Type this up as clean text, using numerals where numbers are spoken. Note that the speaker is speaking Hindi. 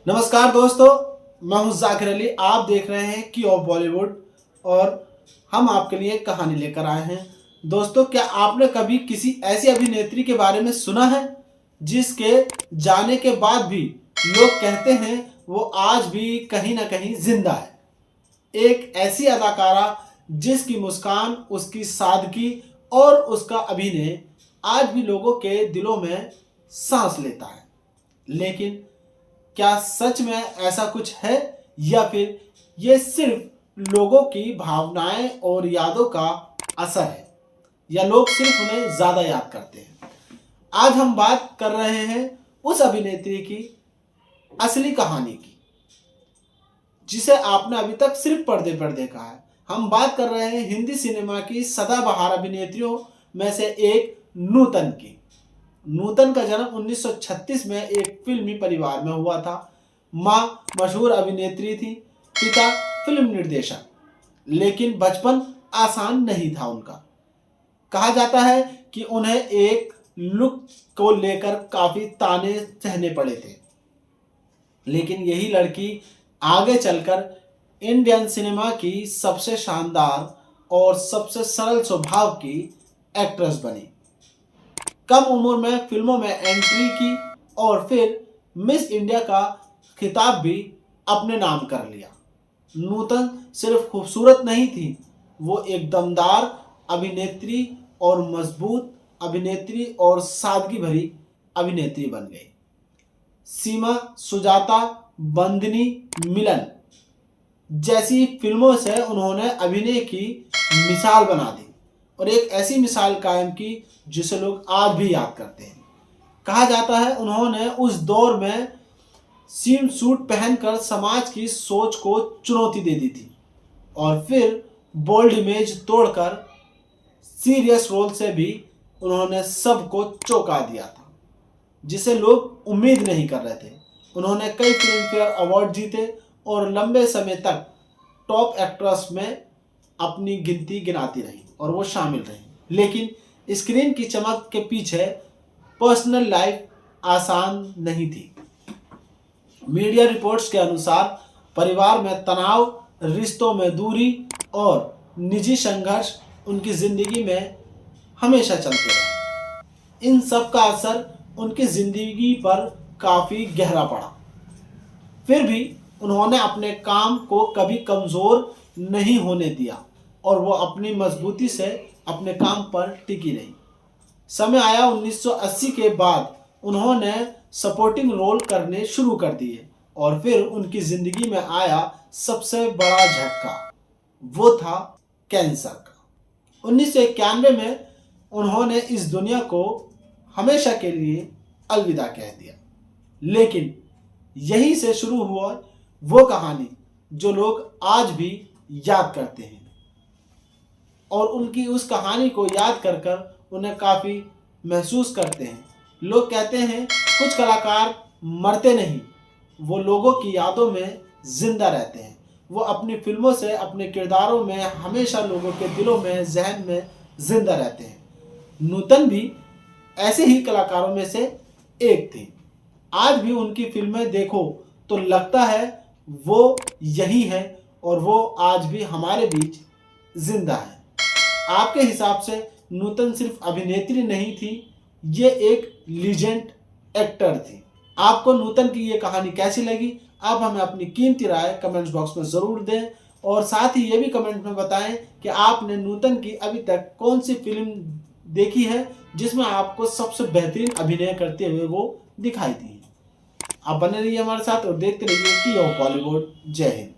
नमस्कार दोस्तों, मैं हूं जाकिर अली। आप देख रहे हैं की ऑफ बॉलीवुड और हम आपके लिए एक कहानी लेकर आए हैं। दोस्तों, क्या आपने कभी किसी ऐसी अभिनेत्री के बारे में सुना है जिसके जाने के बाद भी लोग कहते हैं वो आज भी कहीं ना कहीं जिंदा है? एक ऐसी अदाकारा जिसकी मुस्कान, उसकी सादगी और उसका अभिनय आज भी लोगों के दिलों में सांस लेता है। लेकिन क्या सच में ऐसा कुछ है या फिर ये सिर्फ लोगों की भावनाएं और यादों का असर है, या लोग सिर्फ उन्हें ज्यादा याद करते हैं? आज हम बात कर रहे हैं उस अभिनेत्री की असली कहानी की जिसे आपने अभी तक सिर्फ पर्दे पर देखा है। हम बात कर रहे हैं हिंदी सिनेमा की सदाबहार अभिनेत्रियों में से एक नूतन की। नूतन का जन्म 1936 में एक फिल्मी परिवार में हुआ था। माँ मशहूर अभिनेत्री थी, पिता फिल्म निर्देशक। लेकिन बचपन आसान नहीं था उनका। कहा जाता है कि उन्हें एक लुक को लेकर काफी ताने सहने पड़े थे, लेकिन यही लड़की आगे चलकर इंडियन सिनेमा की सबसे शानदार और सबसे सरल स्वभाव की एक्ट्रेस बनी। कम उम्र में फिल्मों में एंट्री की और फिर मिस इंडिया का खिताब भी अपने नाम कर लिया। नूतन सिर्फ खूबसूरत नहीं थी, वो एक दमदार अभिनेत्री और मजबूत अभिनेत्री और सादगी भरी अभिनेत्री बन गई। सीमा, सुजाता, बंदनी, मिलन जैसी फिल्मों से उन्होंने अभिनय की मिसाल बना दी और एक ऐसी मिसाल कायम की जिसे लोग आज भी याद करते हैं। कहा जाता है उन्होंने उस दौर में स्विम सूट पहनकर समाज की सोच को चुनौती दे दी थी और फिर बोल्ड इमेज तोड़कर सीरियस रोल से भी उन्होंने सबको चौंका दिया था, जिसे लोग उम्मीद नहीं कर रहे थे। उन्होंने कई फिल्म फेयर अवार्ड जीते और लंबे समय तक टॉप एक्ट्रेस में अपनी गिनती गिनाती रही और वो शामिल रही। लेकिन स्क्रीन की चमक के पीछे पर्सनल लाइफ आसान नहीं थी। मीडिया रिपोर्ट्स के अनुसार परिवार में तनाव, रिश्तों में दूरी और निजी संघर्ष उनकी जिंदगी में हमेशा चलते रहे। इन सब का असर उनकी जिंदगी पर काफी गहरा पड़ा। फिर भी उन्होंने अपने काम को कभी कमजोर नहीं होने दिया और वो अपनी मजबूती से अपने काम पर टिकी रही। समय आया 1980 के बाद उन्होंने सपोर्टिंग रोल करने शुरू कर दिए और फिर उनकी जिंदगी में आया सबसे बड़ा झटका, वो था कैंसर का। 1991 में उन्होंने इस दुनिया को हमेशा के लिए अलविदा कह दिया। लेकिन यहीं से शुरू हुआ वो कहानी जो लोग आज भी याद करते हैं और उनकी उस कहानी को याद कर कर उन्हें काफ़ी महसूस करते हैं। लोग कहते हैं कुछ कलाकार मरते नहीं, वो लोगों की यादों में जिंदा रहते हैं। वो अपनी फिल्मों से, अपने किरदारों में हमेशा लोगों के दिलों में, जहन में जिंदा रहते हैं। नूतन भी ऐसे ही कलाकारों में से एक थी। आज भी उनकी फिल्में देखो तो लगता है वो यही है और वो आज भी हमारे बीच जिंदा है। आपके हिसाब से नूतन सिर्फ अभिनेत्री नहीं थी, ये एक लीजेंड एक्टर थी। आपको नूतन की ये कहानी कैसी लगी? आप हमें अपनी कीमती राय कमेंट्स बॉक्स में ज़रूर दें और साथ ही ये भी कमेंट में बताएं कि आपने नूतन की अभी तक कौन सी फिल्म देखी है जिसमें आपको सबसे बेहतरीन अभिनय करते हुए वो दिखाई दी है। आप बने रहिए हमारे साथ और देखते रहिए की ऑफ बॉलीवुड। जय हिंद।